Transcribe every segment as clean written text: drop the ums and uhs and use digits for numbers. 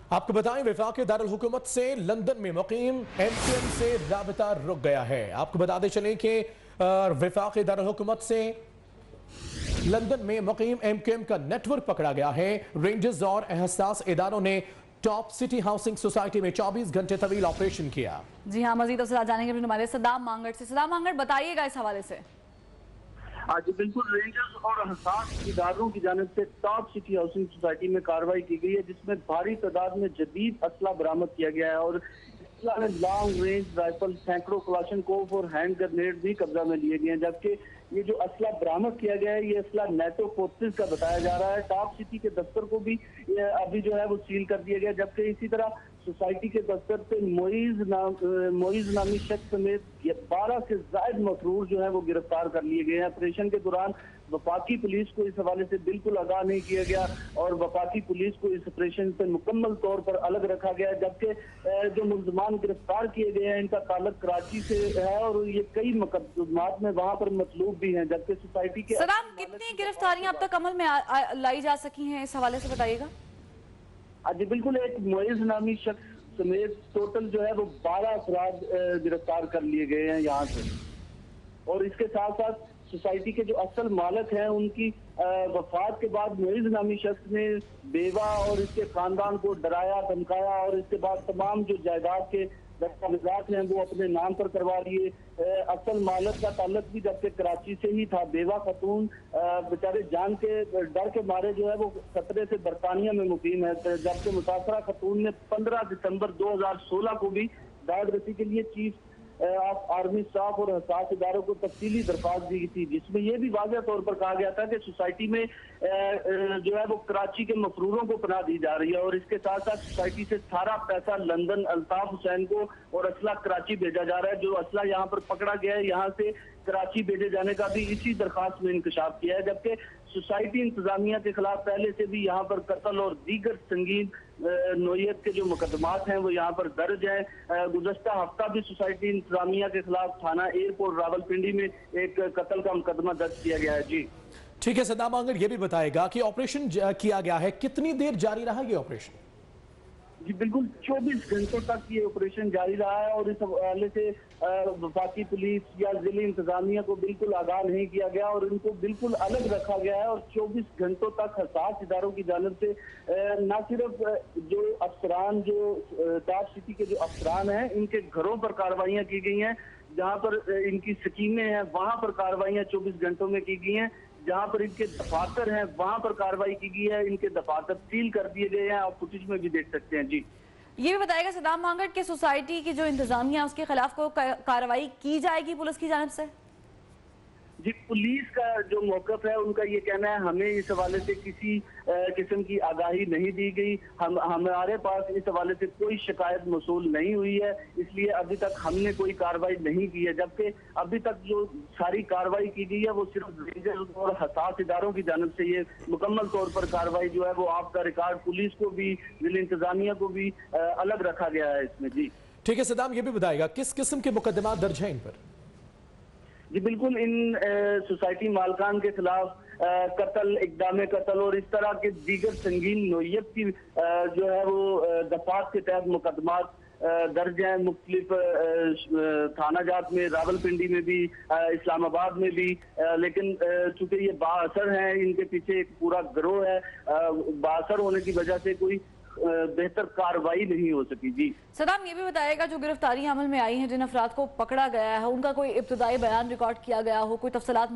आपको बताएं, वफाक दारुल हुकूमत से लंदन में मुकीम MQM से राबता रुक गया है। आपको बताते चलें कि वफाक दारुल हुकूमत से लंदन में मुकीम MQM का नेटवर्क पकड़ा गया है। रेंजर्स और एहसास इदारों ने टॉप सिटी हाउसिंग सोसाइटी में 24 घंटे तवील ऑपरेशन किया। जी हाँ, मजीद तफसीलात जानेंगे हमारे सदाम मांगड़ से। सदाम मांगड़, बताइएगा इस हवाले से। जी बिल्कुल, रेंजर्स और हसास इदारों की जानिब से टॉप सिटी हाउसिंग सोसाइटी में कार्रवाई की गई है, जिसमें भारी तादाद में जदीद असला बरामद किया गया है और लॉन्ग रेंज राइफल, सैकड़ों क्लाशनकोव और हैंड ग्रेनेड भी कब्जा में लिए गए हैं। जबकि ये जो असला बरामद किया गया है, ये असला नेटो फोर्सेस का बताया जा रहा है। टॉप सिटी के दफ्तर को भी अभी जो है वो सील कर दिया गया, जबकि इसी तरह सोसाइटी के दफ्तर से मोइज नामी शख्स समेत 12 से ज्यादा मफरूर जो है वो गिरफ्तार कर लिए गए हैं। ऑपरेशन के दौरान वफाकी पुलिस को इस हवाले से बिल्कुल आगाह नहीं किया गया और वफाकी पुलिस को इस ऑपरेशन से मुकम्मल तौर पर अलग रखा गया है। जबकि जो मुल्जमान गिरफ्तार किए गए हैं, इनका ताल्लुक कराची से है और ये कई मुकदमात में वहां पर मतलूब भी हैं। जबकि सोसाइटी के सदाम, कितनी गिरफ्तारियां अब तक अमल में लाई जा सकी हैं, इस हवाले से बताइएगा। जी बिल्कुल, एक मोइज नामी शख्स समेत टोटल जो है वो 12 अफराद गिरफ्तार कर लिए गए हैं यहाँ से। और इसके साथ साथ सोसाइटी के जो असल मालिक हैं, उनकी वफात के बाद मोइज नामी शख्स ने बेवा और इसके खानदान को डराया, धमकाया और इसके बाद तमाम जो जायदाद के दस्तावेजात हैं वो अपने नाम पर करवा लिए। असल मालिक का ताल्लुक भी जबकि कराची से ही था। बेवा खतून बेचारे जान के डर के मारे जो है वो खतरे से बरतानिया में मुकीम है, जबकि मुतासरा खतून ने 15 दिसंबर 2016 को भी दाद रसी के लिए चीफ ऑफ आर्मी स्टाफ और हसास इदारों को तफसीली दरख्वास्त दी थी, जिसमें यह भी वाज़ेह तौर पर कहा गया था कि सोसाइटी में जो है वो कराची के मफरूरों को पनाह दी जा रही है और इसके साथ साथ सोसाइटी से सारा पैसा लंदन अल्ताफ हुसैन को और असला कराची भेजा जा रहा है। जो असला यहाँ पर पकड़ा गया है, यहाँ से कराची भेजे जाने का भी इसी दरख्वास्त में इंकशाफ किया है। जबकि सोसाइटी इंतजामिया के खिलाफ पहले से भी यहाँ पर कत्ल और दीगर संगीन नोयत के जो मुकदमात हैं वो यहाँ पर दर्ज है। गुज़श्ता हफ्ता भी सोसाइटी इंतजामिया के खिलाफ थाना एयरपोर्ट रावलपिंडी में एक कत्ल का मुकदमा दर्ज किया गया है। जी ठीक है, सदाम मांगड़ ये भी बताएगा कि ऑपरेशन किया गया है, कितनी देर जारी रहा ये ऑपरेशन? जी बिल्कुल, 24 घंटों तक ये ऑपरेशन जारी रहा है और इस हवाले से वफाकी पुलिस या जिले इंतजामिया को बिल्कुल आगाह नहीं किया गया और इनको बिल्कुल अलग रखा गया है। और 24 घंटों तक हसास इदारों की जानिब से न सिर्फ जो अफसरान, जो टॉप सिटी के जो अफसरान हैं, इनके घरों पर कार्रवाइयाँ की गई हैं, जहाँ पर इनकी स्कीमें हैं वहाँ पर कार्रवाइयाँ 24 घंटों में की गई हैं, जहाँ पर इनके दफातर हैं वहां पर कार्रवाई की गई है, इनके दफातर सील कर दिए गए हैं। आप फुटेज में भी देख सकते हैं। जी ये भी बताएगा सदाम मांगड़ कि सोसाइटी की जो इंतजामिया उसके खिलाफ को कार्रवाई की जाएगी पुलिस की जानिब से? जी, पुलिस का जो मौकफ है उनका ये कहना है हमें इस हवाले से किसी किस्म की आगाही नहीं दी गई, हमारे पास इस हवाले से कोई शिकायत मौसूल नहीं हुई है, इसलिए अभी तक हमने कोई कार्रवाई नहीं की है। जबकि अभी तक जो सारी कार्रवाई की गई है वो सिर्फ रेंजर्स और हसास इदारों की जानिब से ये मुकम्मल तौर पर कार्रवाई जो है वो आपका रिकॉर्ड पुलिस को भी जिला इंतजामिया को भी अलग रखा गया है इसमें। जी ठीक है सदाम, ये भी बताएगा किस किस्म के मुकदमा दर्ज हैं इन पर? जी बिल्कुल, इन सोसाइटी मालकान के खिलाफ कत्ल, इक़दाम कत्ल और इस तरह के दीगर संगीन नोयत की जो है वो दफात के तहत मुकदमात दर्ज हैं मुख्तलिफ थाना जात में, रावलपिंडी में भी, इस्लामाबाद में भी। लेकिन चूंकि ये बाअसर हैं, इनके पीछे एक पूरा गिरोह है, बाअसर होने की वजह से कोई बेहतर कार्रवाई नहीं हो सकी। जी सदाम, ये भी बताएगा जो गिरफ्तारियां अमल में आई हैं, जिन अफराद को पकड़ा गया है, उनका कोई इब्तदाई बयान रिकॉर्ड किया गया हो, कोई तफसीलात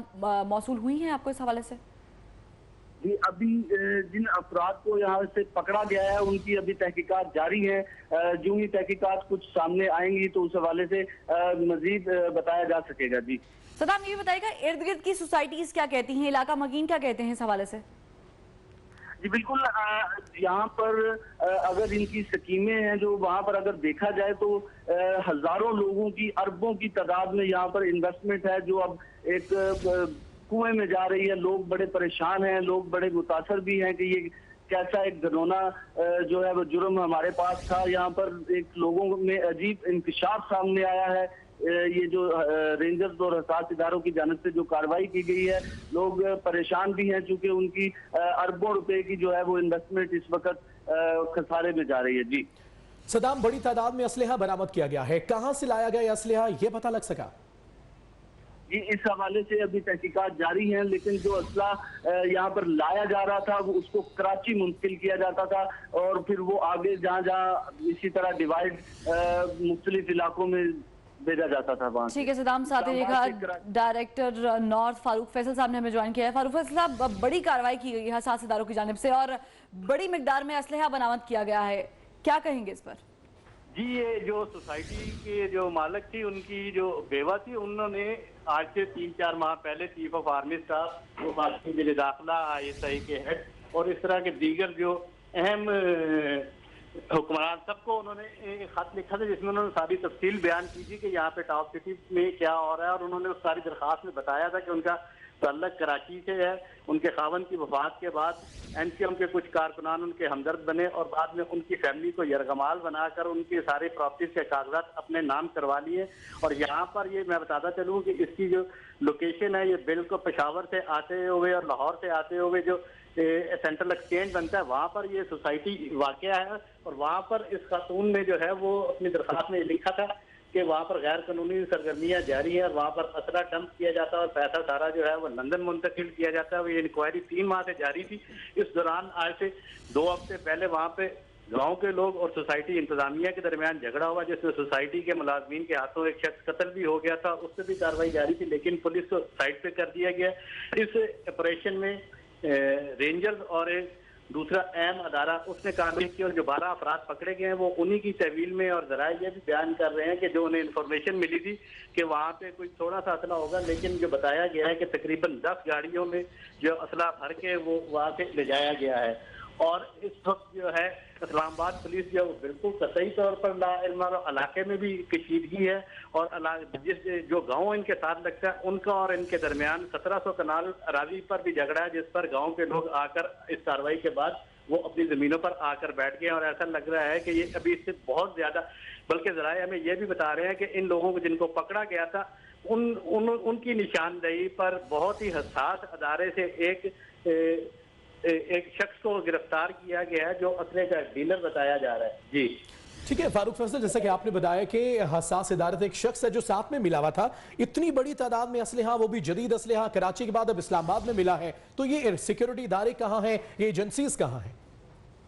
मौसूल हुई हैं आपको इस हवाले से? जी अभी जिन अफराद को यहाँ से पकड़ा गया है उनकी अभी तहकीकात जारी है। जो ही तहकीकात कुछ सामने आएंगी तो उस हवाले से मजीद बताया जा सकेगा। जी सदाम, ये भी बताएगा इर्द गिर्द की सोसाइटीज क्या कहती हैं, इलाका मकीन क्या कहते हैं इस हवाले से? जी बिल्कुल, यहाँ पर अगर इनकी स्कीमें हैं जो वहाँ पर अगर देखा जाए तो हजारों लोगों की, अरबों की तादाद में यहाँ पर इन्वेस्टमेंट है जो अब एक कुएं में जा रही है। लोग बड़े परेशान हैं, लोग बड़े मुतासर भी हैं कि ये कैसा एक घिनौना जो है वो जुर्म हमारे पास था। यहाँ पर एक लोगों में अजीब इंकशाफ सामने आया है। ये जो रेंजर्स और हसास इदारों की जानिब से जो कार्रवाई की गई है, लोग परेशान भी हैं चूंकि उनकी अरबों रुपए की जो है वो इन्वेस्टमेंट इस वक्त खसारे में जा रही है। जी सदाम, बड़ी तादाद में असलहा बरामद किया गया है, कहां से लाया गया असलहा ये पता लग सका? जी, इस हवाले से अभी तहकीकात जारी हैं, लेकिन जो असला यहाँ पर लाया जा रहा था वो उसको कराची मुंतकिल किया जाता था और फिर वो आगे जहाँ जहाँ इसी तरह डिवाइड मुख्तलिफ इलाकों में भेजा जाता था वहाँ। ठीक है सदाम, साथ ही देखा डायरेक्टर नॉर्थ फारूक फैसल साहब ने हमें ज्वाइन किया है। फारूक फैसल साहब, बड़ी कार्रवाई की गई है हसास इदारों की जानिब से और बड़ी मिकदार में असलहा बरामद किया गया है, क्या कहेंगे इस पर? जी, ये जो सोसाइटी के जो मालिक थी उनकी जो बेवा थी, उन्होंने आज से 3-4 माह पहले चीफ ऑफ आर्मी स्टाफ, वो बाकी दाखिला, ISI के हेड और इस तरह के दीगर जो अहम हुक्मरान, सबको उन्होंने एक खत लिखा था जिसमें उन्होंने सारी तफसील बयान की थी कि यहाँ पे टॉप सिटी में क्या हो रहा है। और उन्होंने उस सारी दरख्वास्त में बताया था कि उनका ताल्लुक कराची से है। उनके खावन की वफात के बाद NCM के कुछ कारकुनान उनके हमदर्द बने और बाद में उनकी फैमिली को यरगमाल बनाकर उनके सारे प्रॉपर्टीज के कागजात अपने नाम करवा लिए। और यहाँ पर ये मैं बताता चलूँ कि इसकी जो लोकेशन है, ये बिल्कुल पेशावर से आते हुए और लाहौर से आते हुए जो सेंट्रल एक्सचेंज बनता है वहाँ पर ये सोसाइटी वाक़या है। और वहाँ पर इस खातून ने जो है वो अपनी दरख्वास्त में लिखा था कि वहाँ पर गैर कानूनी सरगर्मियाँ जारी हैं और वहाँ पर असला डंप किया जाता है और पैसा सारा जो है वो लंदन मुंतकिल किया जाता है। ये इंक्वायरी 3 माह से जारी थी। इस दौरान आज से 2 हफ्ते पहले वहाँ पे गांव के लोग और सोसाइटी इंतजामिया के दरमियान झगड़ा हुआ, जिसमें सोसाइटी के मुलाजमीन के हाथों एक शख्स कत्ल भी हो गया था। उस पर भी कार्रवाई जारी थी, लेकिन पुलिस को साइड पे कर दिया गया। इस ऑपरेशन में रेंजर्स और एक दूसरा अहम अदारा उसने कार्रवाई की और जो 12 अफराद पकड़े गए हैं वो उन्हीं की तहवील में। और जराए ये भी बयान कर रहे हैं कि जो उन्हें इन्फॉर्मेशन मिली थी कि वहाँ पे कुछ थोड़ा सा असला होगा, लेकिन जो बताया गया है कि तकरीबन 10 गाड़ियों में जो असला भर के वो वहाँ से ले जाया गया है। और इस वक्त जो है इस्लामाबाद पुलिस जो बिल्कुल कतई तौर पर इलाके में भी कशीदगी है और जिस जो गांव इनके साथ लगता है उनका और इनके दरमियान 1700 कनाल अराजी पर भी झगड़ा है, जिस पर गांव के लोग आकर इस कार्रवाई के बाद वो अपनी जमीनों पर आकर बैठ गए। और ऐसा लग रहा है कि ये अभी इससे बहुत ज्यादा, बल्कि जराए हमें ये भी बता रहे हैं कि इन लोगों को जिनको पकड़ा गया था उनकी निशानदेही पर बहुत ही हसास अदारे से एक शख्स को गिरफ्तार किया गया है जो असले का डीलर बताया जा रहा है। जी ठीक है फारूक फैसल, जैसा कि आपने बताया कि हसास इदारे से एक शख्स है जो साथ में मिला हुआ था। इतनी बड़ी तादाद में असलहा, वो भी जदीद असलहा, कराची के बाद अब इस्लामाबाद में मिला है, तो ये सिक्योरिटी इदारे कहाँ हैं, ये एजेंसीज कहाँ हैं?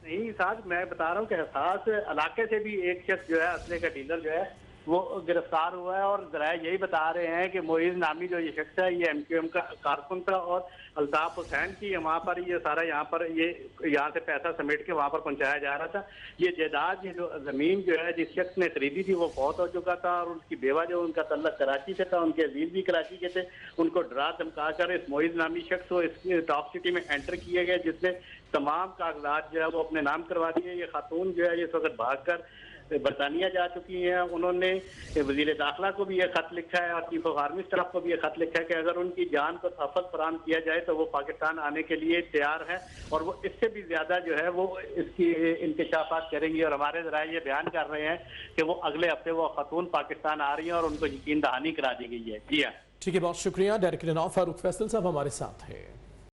नहीं साहब, मैं बता रहा हूँ कि हसास इलाके से भी एक शख्स जो है असले का डीलर जो है वो गिरफ्तार हुआ है। और जरा यही बता रहे हैं कि मोइज नामी जो ये शख्स है ये MQM का कारकुन था और अल्ताफ हुसैन की वहाँ पर ये सारा यहाँ से पैसा समेट के वहाँ पर पहुँचाया जा रहा था। ये जायदाद, ये जो जमीन जो है जिस शख्स ने खरीदी थी वो फौत हो चुका था और उसकी बेवा जो उनका तल्लक कराची से था, उनके अजीज भी कराची के थे। उनको डरा धमका कर इस मोइज नामी शख्स को इस टॉप सिटी में एंटर किया गया, जिसने तमाम कागजात जो है वो अपने नाम करवा दिए। ये खातून जो है इस वक्त भाग कर बरतानिया जा चुकी हैं। उन्होंने वजीर दाखिला को भी ये खत लिखा है और चीफ ऑफ आर्मी स्टाफ को भी ये खत लिखा है कि अगर उनकी जान को तहफ़्फ़ुज़ फराहम किया जाए तो वो पाकिस्तान आने के लिए तैयार है और वो इससे भी ज्यादा जो है वो इसकी इंकशाफात करेंगी। और हमारे जराए ये बयान कर रहे हैं कि वो अगले हफ्ते वो खातून पाकिस्तान आ रही है और उनको यकीन दहानी करा दी गई है। जी हाँ, ठीक है, बहुत शुक्रिया। डायरेक्टर नॉर्थ फारूक फैसल साहब हमारे साथ है।